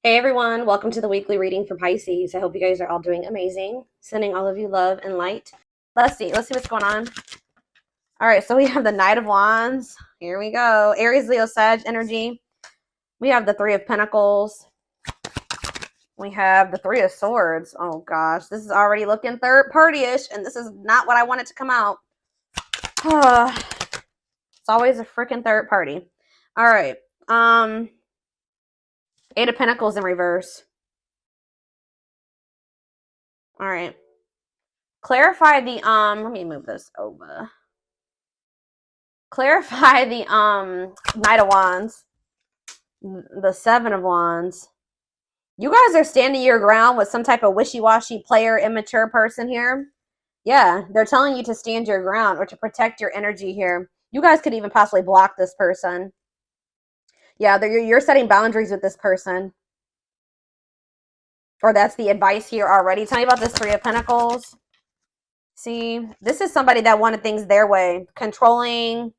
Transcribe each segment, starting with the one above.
Hey everyone, welcome to the weekly reading for Pisces. I hope you guys are all doing amazing. Sending all of you love and light. Let's see what's going on. All right, so we have the Knight of Wands. Here we go. Aries, Leo, Sag energy. We have the Three of Pentacles. We have the Three of Swords. Oh gosh, this is already looking third party-ish, and this is not what I wanted to come out. It's always a freaking third party. All right. Eight of Pentacles in reverse. All right. Clarify the let me move this over. Clarify the Knight of Wands, the Seven of Wands. You guys are standing your ground with some type of wishy-washy player, immature person here. Yeah, they're telling you to stand your ground or to protect your energy here. You guys could even possibly block this person. Yeah, you're setting boundaries with this person. Or that's the advice here already. Tell me about this Three of Pentacles. See, this is somebody that wanted things their way. Controlling.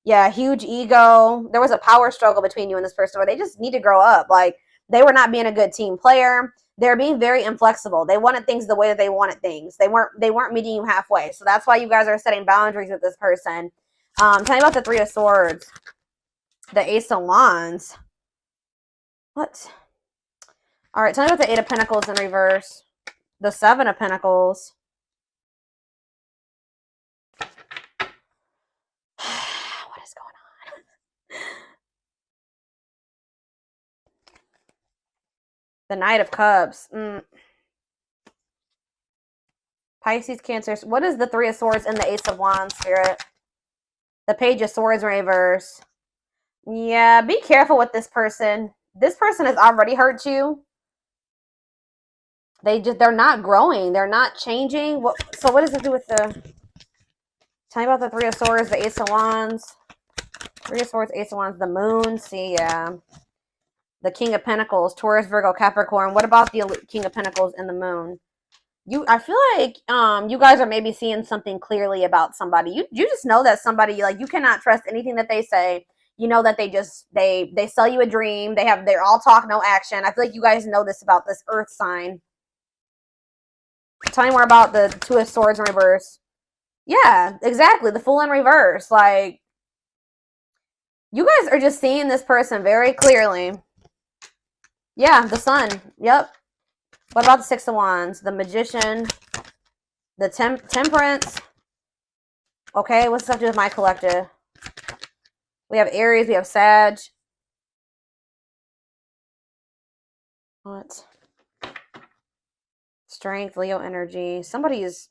Yeah, huge ego. There was a power struggle between you and this person where they just need to grow up. Like, they were not being a good team player. They're being very inflexible. They wanted things the way that they wanted things. They weren't meeting you halfway. So that's why you guys are setting boundaries with this person. Tell me about the Three of Swords. The Ace of Wands. What? All right, tell me about the Eight of Pentacles in reverse. The Seven of Pentacles. What is going on? The Knight of Cups. Pisces, Cancer. What is the Three of Swords and the Ace of Wands, Spirit? The Page of Swords in reverse. Yeah, be careful with this person. This person has already hurt you. They're not growing. They're not changing. So what does it do with the... Tell me about the Three of Swords, the Ace of Wands. Three of Swords, Ace of Wands, the Moon. See, yeah. The King of Pentacles, Taurus, Virgo, Capricorn. What about the King of Pentacles and the Moon? I feel like you guys are maybe seeing something clearly about somebody. You just know that somebody, like, you cannot trust anything that they say. You know that they sell you a dream. They're all talk, no action. I feel like you guys know this about this Earth sign. Tell me more about the Two of Swords in reverse. Yeah, exactly. The Fool in reverse. Like, you guys are just seeing this person very clearly. Yeah, the Sun. Yep. What about the Six of Wands? The Magician. The Temperance. Okay, what's this have to do with my collective? We have Aries. We have Sag. What? Strength, Leo energy. Somebody is...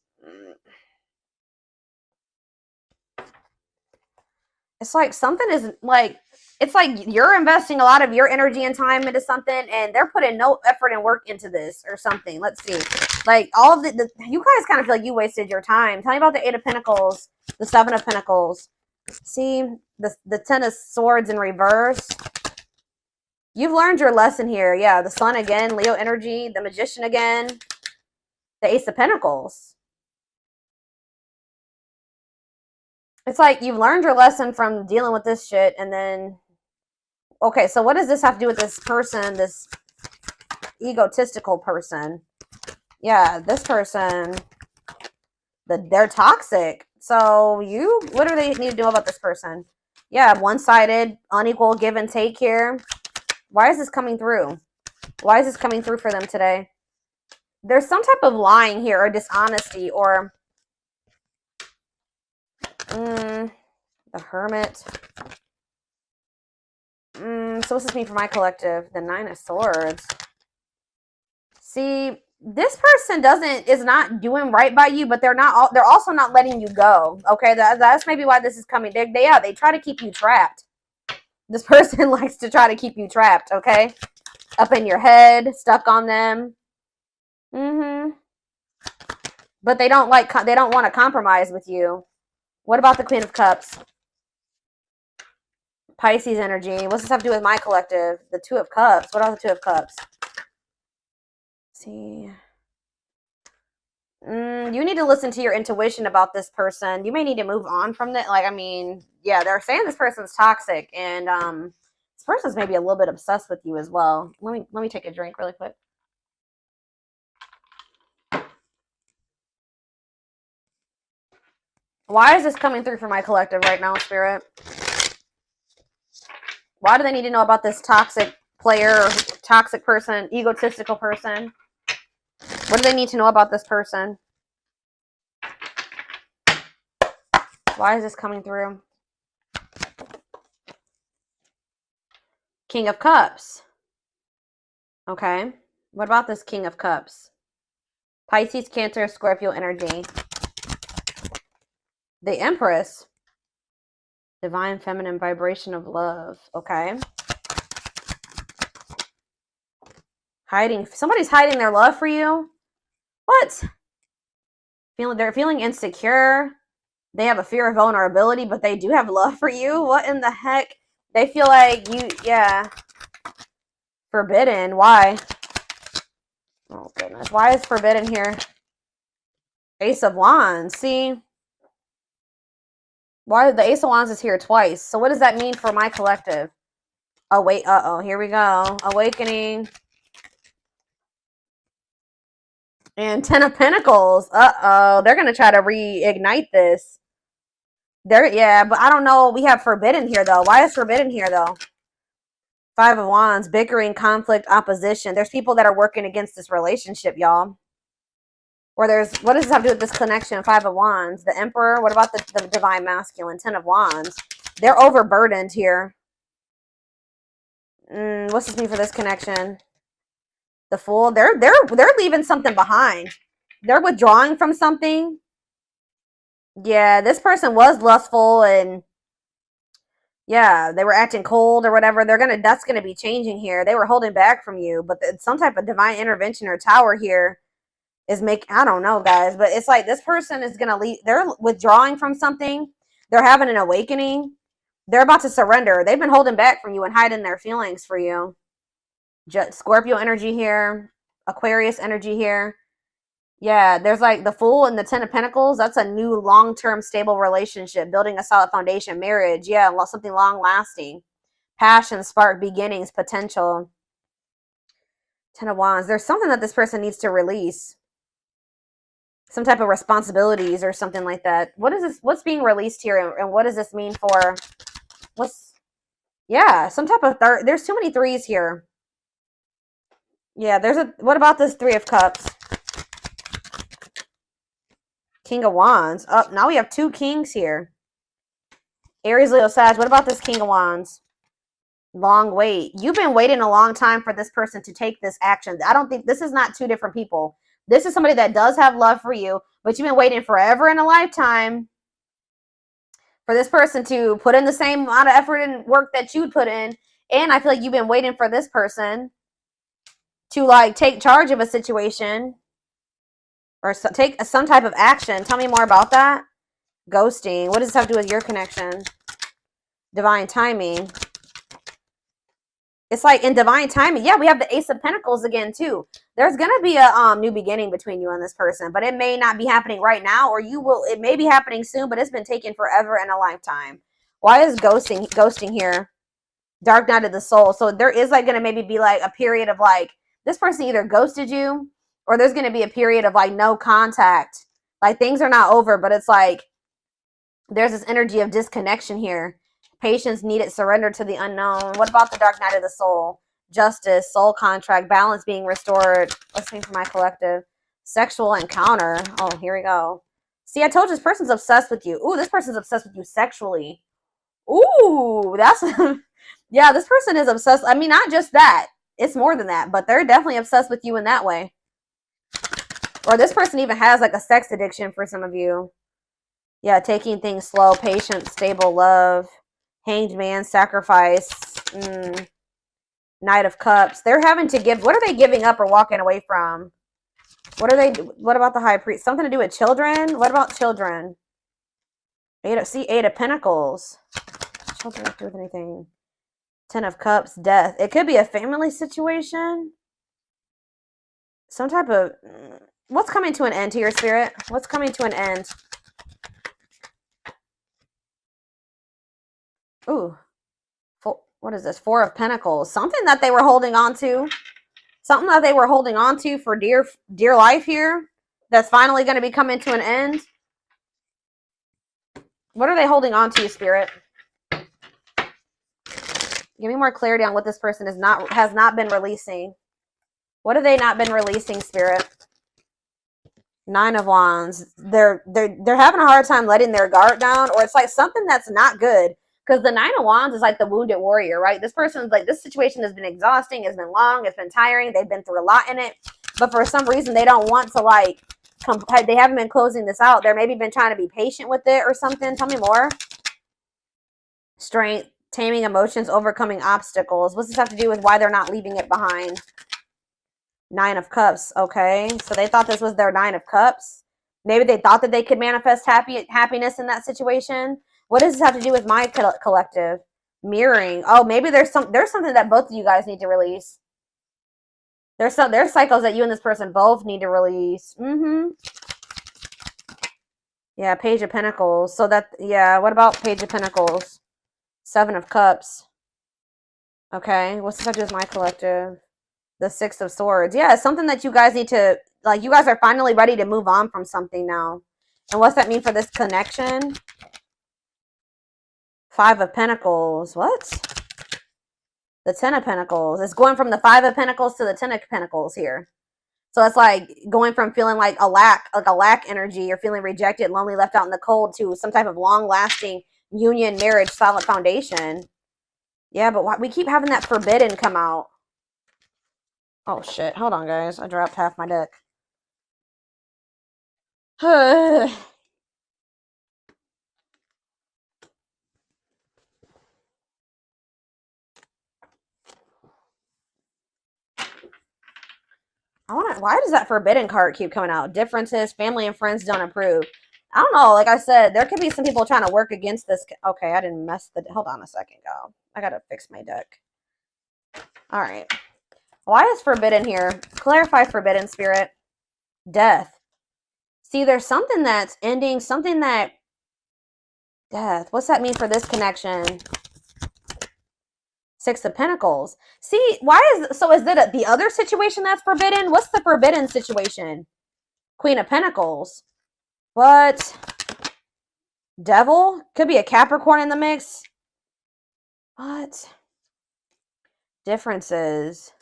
It's like something is like... It's like you're investing a lot of your energy and time into something, and they're putting no effort and work into this or something. Let's see. Like, all of you guys kind of feel like you wasted your time. Tell me about the Eight of Pentacles, the Seven of Pentacles. See, the Ten of Swords in reverse. You've learned your lesson here. Yeah, the Sun again, Leo energy, the Magician again, the Ace of Pentacles. It's like you've learned your lesson from dealing with this shit, and then... Okay, so what does this have to do with this person, this egotistical person? Yeah, this person, they're toxic. So what do they need to do about this person? Yeah, one-sided, unequal give and take here. Why is this coming through? Why is this coming through for them today? There's some type of lying here or dishonesty or... the Hermit. So what's this mean for my collective? The Nine of Swords. See, this person is not doing right by you, but they're also not letting you go. Okay, that's maybe why this is coming. They try to keep you trapped. This person likes to try to keep you trapped. Okay, up in your head, stuck on them. But they don't want to compromise with you. What about the Queen of Cups? Pisces energy. What's this have to do with my collective? The Two of Cups. What are the Two of Cups? See. You need to listen to your intuition about this person. You may need to move on from that. Like, I mean, yeah, they're saying this person's toxic, and This person's maybe a little bit obsessed with you as well. Let me take a drink really quick. Why is this coming through for my collective right now, Spirit? Why do they need to know about this toxic player, toxic person, egotistical person? What do they need to know about this person? Why is this coming through? King of Cups. Okay. What about this King of Cups? Pisces, Cancer, Scorpio energy. The Empress. Divine feminine vibration of love. Okay. Hiding. Somebody's hiding their love for you. What? They're feeling insecure. They have a fear of vulnerability, but they do have love for you. What in the heck? They feel like you, yeah. Forbidden. Why? Oh, goodness. Why is forbidden here? Ace of Wands. See? Why the Ace of Wands is here twice? So what does that mean for my collective? Oh, wait. Uh-oh. Here we go. Awakening. And Ten of Pentacles. Uh-oh. They're going to try to reignite this. Yeah, but I don't know. We have forbidden here, though. Why is forbidden here, though? Five of Wands. Bickering, conflict, opposition. There's people that are working against this relationship, y'all. Or there's, what does this have to do with this connection? Five of Wands. The Emperor. What about the Divine Masculine? Ten of Wands. They're overburdened here. What's this mean for this connection? The Fool. They're leaving something behind. They're withdrawing from something. Yeah, this person was lustful and yeah, they were acting cold or whatever. That's gonna be changing here. They were holding back from you, but some type of divine intervention or tower here is I don't know, guys, but it's like this person is gonna leave. They're withdrawing from something. They're having an awakening. They're about to surrender. They've been holding back from you and hiding their feelings for you. Scorpio energy here, Aquarius energy here. Yeah, there's like the Fool and the Ten of Pentacles. That's a new long-term stable relationship, building a solid foundation, marriage. Yeah, something long-lasting. Passion, spark, beginnings, potential. Ten of Wands. There's something that this person needs to release. Some type of responsibilities or something like that. What is this? What's being released here, and what does this mean for? Yeah, some type of third. There's too many threes here. Yeah, what about this Three of Cups? King of Wands. Oh, now we have two kings here. Aries, Leo, Sag. What about this King of Wands? Long wait. You've been waiting a long time for this person to take this action. I don't think this is not two different people. This is somebody that does have love for you, but you've been waiting forever in a lifetime for this person to put in the same amount of effort and work that you'd put in. And I feel like you've been waiting for this person to like take charge of a situation or take some type of action. Tell me more about that. Ghosting. What does this have to do with your connection? Divine timing. It's like in divine timing. Yeah, we have the Ace of Pentacles again, too. There's going to be a new beginning between you and this person, but it may not be happening right now, or it may be happening soon, but it's been taking forever and a lifetime. Why is ghosting here? Dark night of the soul. So there is like going to maybe be like a period of like, this person either ghosted you, or there's going to be a period of like no contact. Like things are not over, but it's like there's this energy of disconnection here. Patience needed, surrender to the unknown. What about the dark night of the soul? Justice, soul contract, balance being restored. Let's see for my collective. Sexual encounter. Oh, here we go. See, I told you this person's obsessed with you. Ooh, this person's obsessed with you sexually. Ooh, that's... yeah, this person is obsessed. I mean, not just that. It's more than that, but they're definitely obsessed with you in that way. Or this person even has like a sex addiction for some of you. Yeah, taking things slow, patient, stable love. Hanged man, sacrifice. Knight of Cups. They're having to give. What are they giving up or walking away from? What about the High Priest? Something to do with children? What about children? Eight of Pentacles. Children don't do with anything. Ten of Cups, death. It could be a family situation. Some type of... What's coming to an end here, Spirit? What's coming to an end? Ooh. What is this? Four of Pentacles. Something that they were holding on to. Something that they were holding on to for dear life here. That's finally going to be coming to an end. What are they holding on to, Spirit? Give me more clarity on what this person has not been releasing. What have they not been releasing, Spirit? Nine of Wands. They're having a hard time letting their guard down, or it's like something that's not good. Because the Nine of Wands is like the wounded warrior, right? This person's like, this situation has been exhausting, it's been long, it's been tiring, they've been through a lot in it. But for some reason, they don't want to like, they haven't been closing this out. They're maybe been trying to be patient with it or something. Tell me more. Strength, taming emotions, overcoming obstacles. What's this have to do with why they're not leaving it behind? Nine of Cups. Okay, so they thought this was their Nine of Cups. Maybe they thought that they could manifest happiness in that situation. What does this have to do with my collective? Mirroring. Oh, maybe there's something that both of you guys need to release. There's cycles that you and this person both need to release. Yeah, Page of Pentacles. So that, yeah, what about Page of Pentacles? Seven of Cups. Okay, what's this have to do with my collective? The Six of Swords. Yeah, it's something that you guys need to, like, you guys are finally ready to move on from something now. And what's that mean for this connection? Five of Pentacles. What? The Ten of Pentacles. It's going from the Five of Pentacles to the Ten of Pentacles here. So it's like going from feeling like a lack energy, or feeling rejected, lonely, left out in the cold, to some type of long-lasting union, marriage, solid foundation. Yeah, but we keep having that Forbidden come out. Oh, shit. Hold on, guys. I dropped half my deck. Why does that Forbidden card keep coming out? Differences, family and friends don't approve. I don't know. Like I said, there could be some people trying to work against this. Okay, I didn't mess the... Hold on a second, y'all. I gotta fix my deck. All right. Why is Forbidden here? Clarify Forbidden, Spirit. Death. See, there's something that's ending, something that... Death. What's that mean for this connection? Six of Pentacles. See, is it the other situation that's forbidden? What's the forbidden situation? Queen of Pentacles. What? Devil? Could be a Capricorn in the mix. What? Differences.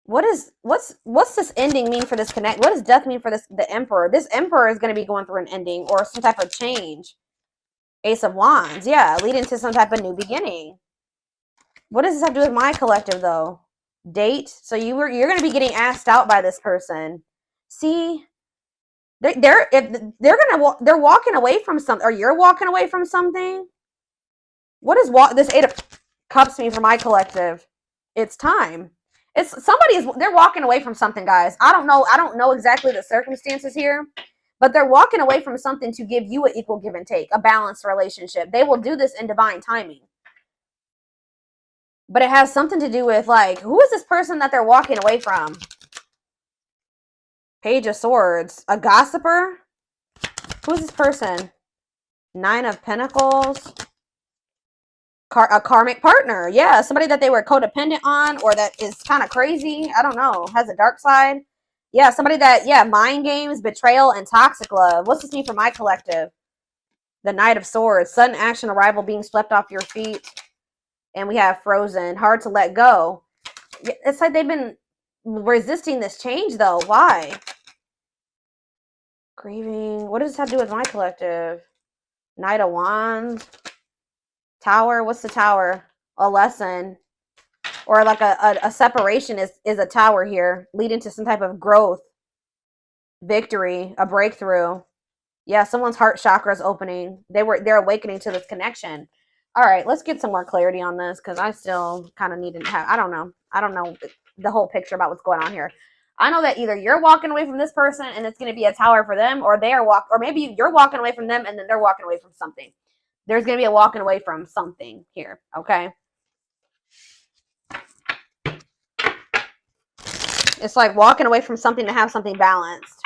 What's this ending mean for this connect? What does death mean for the Emperor? This Emperor is going to be going through an ending or some type of change. Ace of Wands. Yeah, leading to some type of new beginning. What does this have to do with my collective, though? Date. So you're going to be getting asked out by this person. See, they're walking away from something, or you're walking away from something. What does this Eight of Cups mean for my collective? It's time. They're walking away from something, guys. I don't know exactly the circumstances here, but they're walking away from something to give you an equal give and take, a balanced relationship. They will do this in divine timing. But it has something to do with, like, who is this person that they're walking away from? Page of Swords. A gossiper? Who's this person? Nine of Pentacles. A karmic partner. Yeah, somebody that they were codependent on, or that is kind of crazy. I don't know. Has a dark side. Yeah, somebody that, yeah, mind games, betrayal, and toxic love. What's this mean for my collective? The Knight of Swords. Sudden action, arrival, being swept off your feet. And we have Frozen. Hard to let go. It's like they've been resisting this change, though. Why? Grieving. What does this have to do with my collective? Knight of Wands. Tower. What's the Tower? A lesson. Or like a separation is a tower here. Leading to some type of growth. Victory. A breakthrough. Yeah, someone's heart chakra is opening. They're awakening to this connection. All right, let's get some more clarity on this, because I still kind of need to have, I don't know the whole picture about what's going on here. I know that either you're walking away from this person and it's going to be a tower for them, or or maybe you're walking away from them and then they're walking away from something. There's going to be a walking away from something here, okay? It's like walking away from something to have something balanced.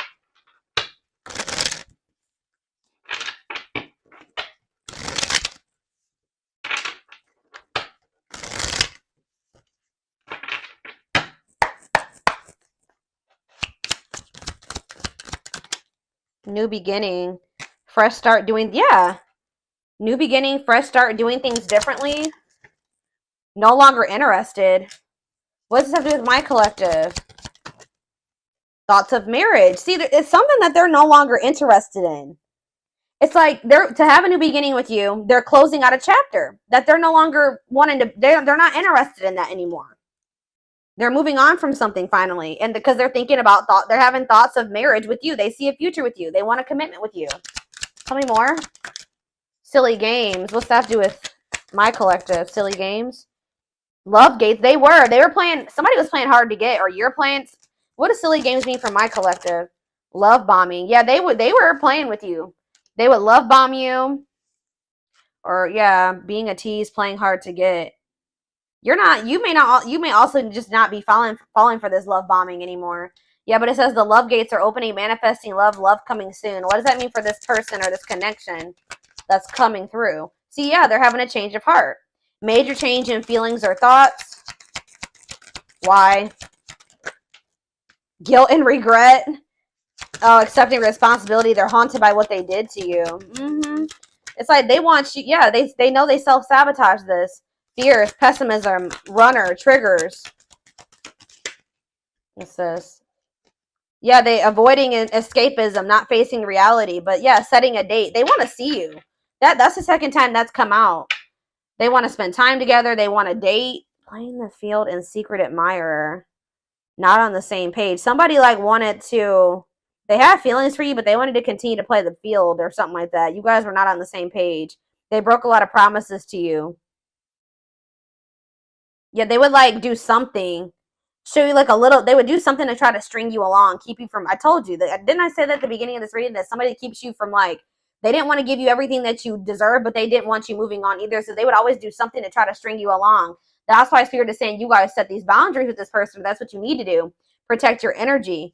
New beginning. Fresh start doing, yeah. New beginning, fresh start doing things differently. No longer interested. What does this have to do with my collective? Thoughts of marriage. See, it's something that they're no longer interested in. It's like they're to have a new beginning with you. They're closing out a chapter that they're no longer wanting to. They're not interested in that anymore. They're moving on from something finally, and because they're thinking about they're having thoughts of marriage with you. They see a future with you. They want a commitment with you. Tell me more. Silly games. What's that have to do with my collective? Silly games. Love gates. They were playing. Somebody was playing hard to get, or you're playing. What does silly games mean for my collective? Love bombing. Yeah, they were playing with you. They would love bomb you, or yeah, being a tease, playing hard to get. You're not. You may also just not be falling for this love bombing anymore. Yeah, but it says the love gates are opening, manifesting love coming soon. What does that mean for this person or this connection that's coming through? See, yeah, they're having a change of heart. Major change in feelings or thoughts. Why? Guilt and regret. Oh, accepting responsibility. They're haunted by what they did to you. It's like they want you. Yeah, they know they self-sabotage this. Fears, pessimism, runner, triggers. What's this? Yeah, they avoiding escapism, not facing reality. But yeah, setting a date. They want to see you. That's the second time that's come out. They want to spend time together. They want to date. Playing the field and secret admirer. Not on the same page. Somebody like wanted to. They had feelings for you, but they wanted to continue to play the field or something like that. You guys were not on the same page. They broke a lot of promises to you. Yeah, they would like do something, show you like a little. They would do something to try to string you along, keep you from. I told you that. Didn't I say that at the beginning of this reading that somebody keeps you from like. They didn't want to give you everything that you deserve, but they didn't want you moving on either. So they would always do something to try to string you along. That's why Spirit is saying you guys set these boundaries with this person. That's what you need to do. Protect your energy.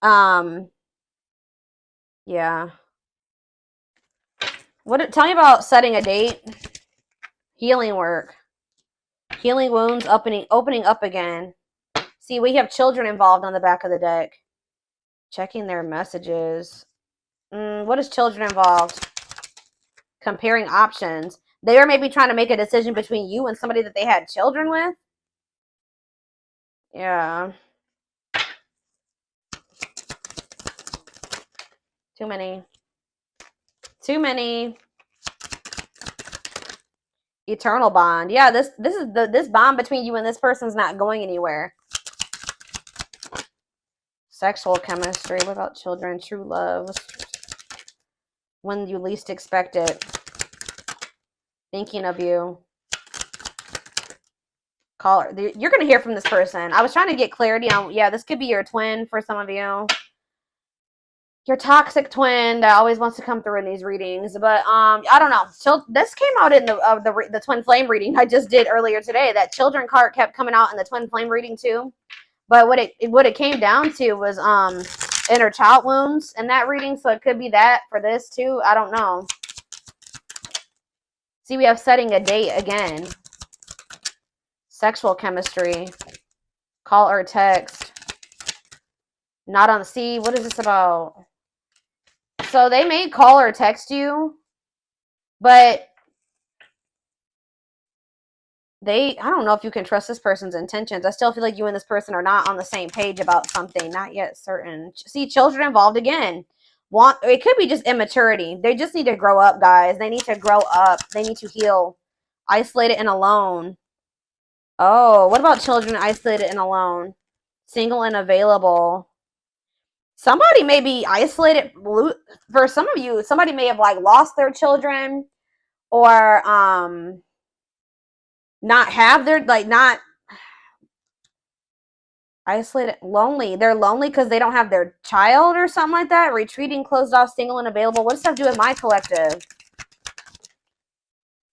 Yeah. Tell me about setting a date. Healing work. Healing wounds, opening up again. See, we have children involved on the back of the deck. Checking their messages. What is children involved? Comparing options. They are maybe trying to make a decision between you and somebody that they had children with. Yeah. Too many. Eternal bond. Yeah, this bond between you and this person's not going anywhere. Sexual chemistry. What about children? True love. When you least expect it. Thinking of you. Caller. You're going to hear from this person. I was trying to get clarity on, yeah, this could be your twin for some of you. Your toxic twin that always wants to come through in these readings. But I don't know. So this came out in the twin flame reading I just did earlier today. That children card kept coming out in the twin flame reading too. But what it came down to was inner child wounds in that reading. So it could be that for this too. I don't know. See, we have setting a date again. Sexual chemistry. Call or text. Not on the sea. What is this about? So they may call or text you, but I don't know if you can trust this person's intentions. I still feel like you and this person are not on the same page about something. Not yet certain. See, children involved again. It could be just immaturity. They just need to grow up, guys. They need to grow up. They need to heal. Isolated and alone. Oh, what about children isolated and alone? Single and available. Somebody may be isolated. For some of you, somebody may have like lost their children or not have their, like, not isolated, lonely. They're lonely because they don't have their child or something like that. Retreating, closed off, single and available. What does that have to do with my collective?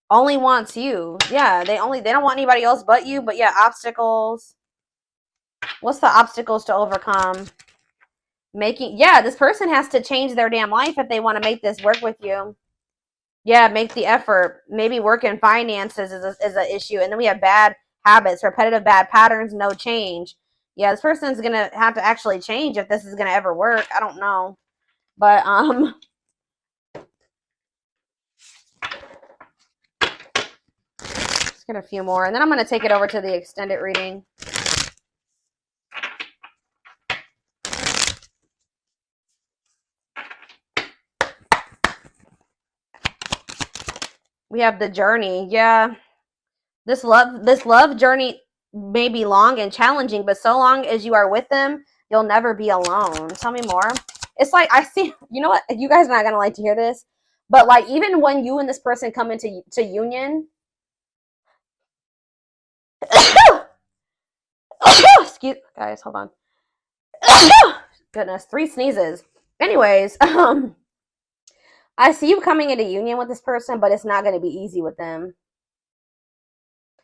Only wants you. Yeah, they don't want anybody else but you. But yeah, obstacles. What's the obstacles to overcome? This person has to change their damn life if they want to make this work with you. Yeah, make the effort. Maybe work in finances is an issue. And then we have bad habits, repetitive bad patterns, no change. Yeah, this person's going to have to actually change if this is going to ever work. I don't know. But let's get a few more, and then I'm going to take it over to the extended reading. We have the journey. Yeah. This love journey may be long and challenging, but so long as you are with them, you'll never be alone. Tell me more. It's like, I see, you know what? You guys are not going to like to hear this, but like, even when you and this person come into union, excuse, guys, hold on. Goodness, 3 sneezes. Anyways, I see you coming into union with this person, but it's not going to be easy with them.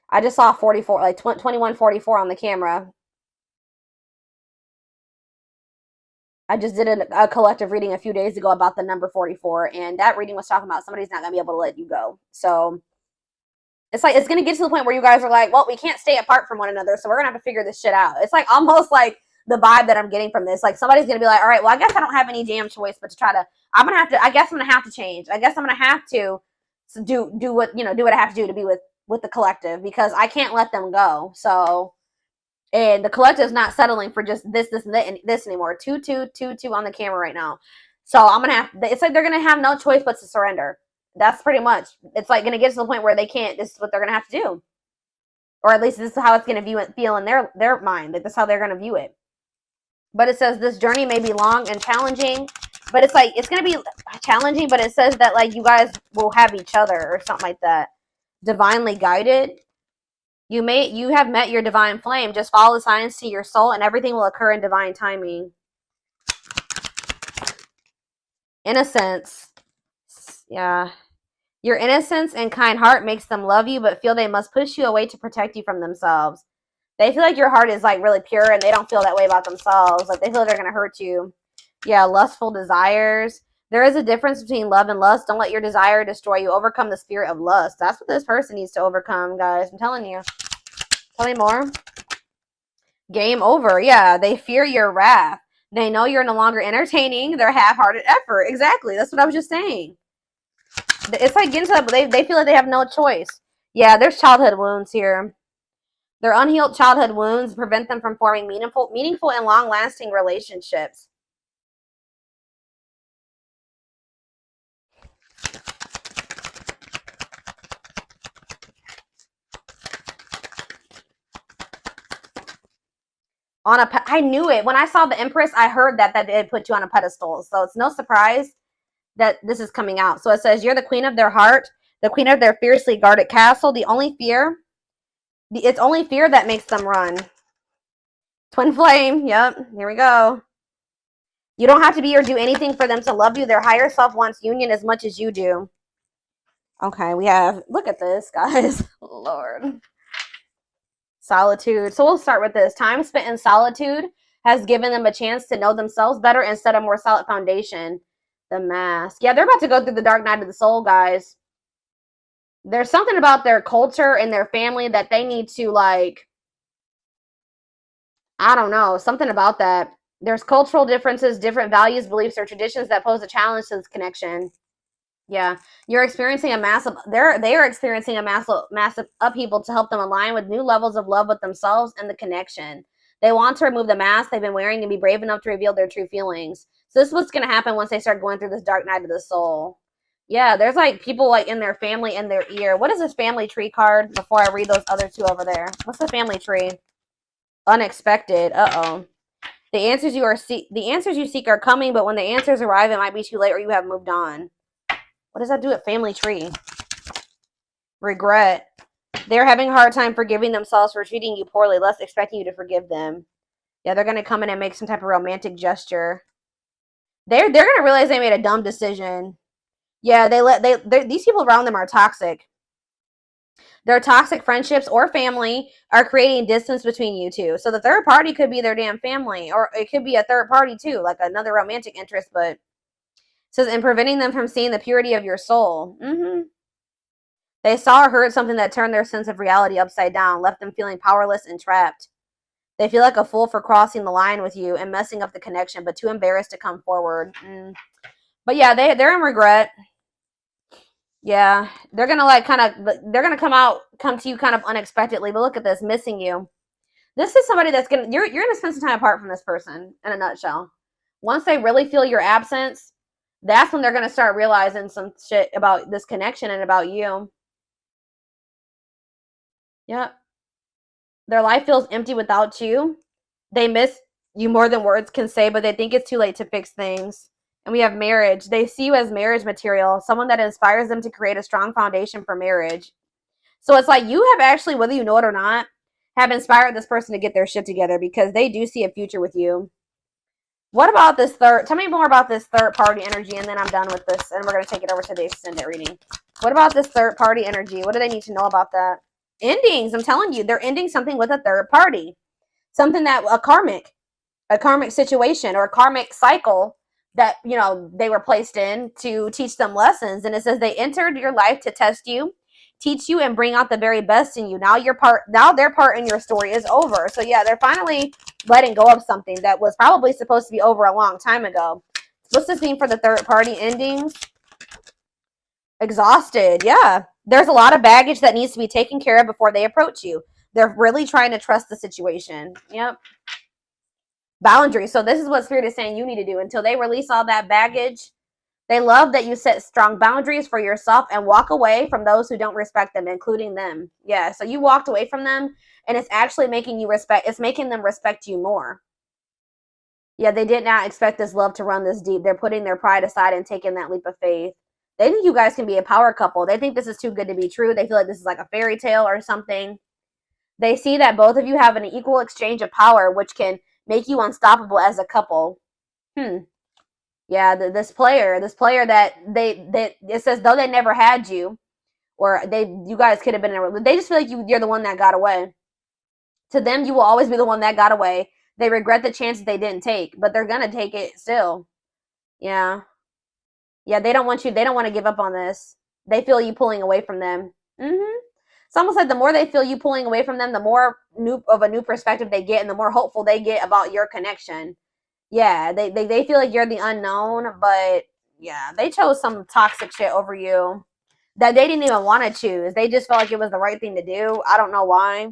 I just saw 44, like 2144 on the camera. I just did a collective reading a few days ago about the number 44, and that reading was talking about somebody's not going to be able to let you go. So it's like, it's going to get to the point where you guys are like, well, we can't stay apart from one another, so we're going to have to figure this shit out. It's like almost like the vibe that I'm getting from this. Like, somebody's going to be like, all right, well, I guess I don't have any damn choice but to try to, I guess I'm going to have to change. I guess I'm going to have to do what, do what I have to do to be with the collective, because I can't let them go. So, and the collective is not settling for just this and this anymore. 2 2 2 2 on the camera right now. So I'm going to have, it's like they're going to have no choice but to surrender. That's pretty much, it's like going to get to the point where they can't, this is what they're going to have to do. Or at least this is how it's going to feel in their mind. Like, this is how they're going to view it. But it says this journey may be long and challenging, but it's like, it's going to be challenging, but it says that like you guys will have each other or something like that. Divinely guided. You have met your divine flame. Just follow the signs to your soul and everything will occur in divine timing. Innocence. Yeah. Your innocence and kind heart makes them love you, but feel they must push you away to protect you from themselves. They feel like your heart is like really pure and they don't feel that way about themselves. Like, they feel they're going to hurt you. Yeah, lustful desires. There is a difference between love and lust. Don't let your desire destroy you. Overcome the spirit of lust. That's what this person needs to overcome, guys. I'm telling you. Tell me more. Game over. Yeah, they fear your wrath. They know you're no longer entertaining their half-hearted effort. Exactly. That's what I was just saying. It's like getting to they feel like they have no choice. Yeah, there's childhood wounds here. Their unhealed childhood wounds prevent them from forming meaningful and long-lasting relationships. I knew it. When I saw the Empress, I heard that they put you on a pedestal. So it's no surprise that this is coming out. So it says, you're the queen of their heart, the queen of their fiercely guarded castle. It's only fear that makes them run. Twin flame. Yep. Here we go. You don't have to be or do anything for them to love you. Their higher self wants union as much as you do. Okay, we have, look at this, guys. Lord. Solitude. So we'll start with this. Time spent in solitude has given them a chance to know themselves better and set a more solid foundation. The mask. Yeah, they're about to go through the dark night of the soul, guys. There's something about their culture and their family that they need to, like, I don't know, something about that. There's cultural differences, different values, beliefs, or traditions that pose a challenge to this connection. Yeah, you're experiencing a massive, they are experiencing a massive upheaval to help them align with new levels of love with themselves and the connection. They want to remove the mask they've been wearing and be brave enough to reveal their true feelings. So this is what's going to happen once they start going through this dark night of the soul. Yeah, there's like people like in their family, in their ear. What is this family tree card before I read those other two over there? What's the family tree? Unexpected. Uh-oh. The answers you seek are coming, but when the answers arrive, it might be too late or you have moved on. What does that do at family tree? Regret. They're having a hard time forgiving themselves for treating you poorly, less expecting you to forgive them. Yeah, they're going to come in and make some type of romantic gesture. They're going to realize they made a dumb decision. Yeah, these people around them are toxic. Their toxic friendships or family are creating distance between you two. So the third party could be their damn family, or it could be a third party too, like another romantic interest, but it says, and preventing them from seeing the purity of your soul. They saw or heard something that turned their sense of reality upside down, left them feeling powerless and trapped. They feel like a fool for crossing the line with you and messing up the connection, but too embarrassed to come forward. But yeah, they're in regret. Yeah, they're gonna like they're gonna come to you kind of unexpectedly. But look at this, missing you. This is somebody that's you're gonna spend some time apart from this person. In a nutshell, once they really feel your absence, that's when they're gonna start realizing some shit about this connection and about you. Yep. Their life feels empty without you. They miss you more than words can say, but they think it's too late to fix things. And we have marriage. They see you as marriage material, someone that inspires them to create a strong foundation for marriage. So it's like you have actually, whether you know it or not, have inspired this person to get their shit together because they do see a future with you. What about this third? Tell me more about this third party energy, and then I'm done with this, and we're going to take it over to the extended reading. What about this third party energy? What do they need to know about that? Endings. I'm telling you, they're ending something with a third party. Something that a karmic situation or a karmic cycle that, you know, they were placed in to teach them lessons. And it says they entered your life to test you, teach you, and bring out the very best in you. Now their part in your story is over. So yeah, they're finally letting go of something that was probably supposed to be over a long time ago. What's this mean for the third party endings? Exhausted. Yeah, there's a lot of baggage that needs to be taken care of before they approach you. They're really trying to trust the situation. Yep. Boundaries. So this is what Spirit is saying you need to do until they release all that baggage. They love that you set strong boundaries for yourself and walk away from those who don't respect them, including them. Yeah, so you walked away from them, and it's actually making it's making them respect you more. Yeah, they did not expect this love to run this deep. They're putting their pride aside and taking that leap of faith. They think you guys can be a power couple. They think this is too good to be true. They feel like this is like a fairy tale or something. They see that both of you have an equal exchange of power, which can make you unstoppable as a couple. Yeah, this player that it says though they never had you, or you guys could have been in a, they just feel like you're the one that got away. To them, you will always be the one that got away. They regret the chances they didn't take, but they're gonna take it still. Yeah, yeah. They don't want to give up on this. They feel you pulling away from them. It's almost like the more they feel you pulling away from them, the more of a new perspective they get, and the more hopeful they get about your connection. Yeah, they feel like you're the unknown, but yeah, they chose some toxic shit over you that they didn't even want to choose. They just felt like it was the right thing to do. I don't know why.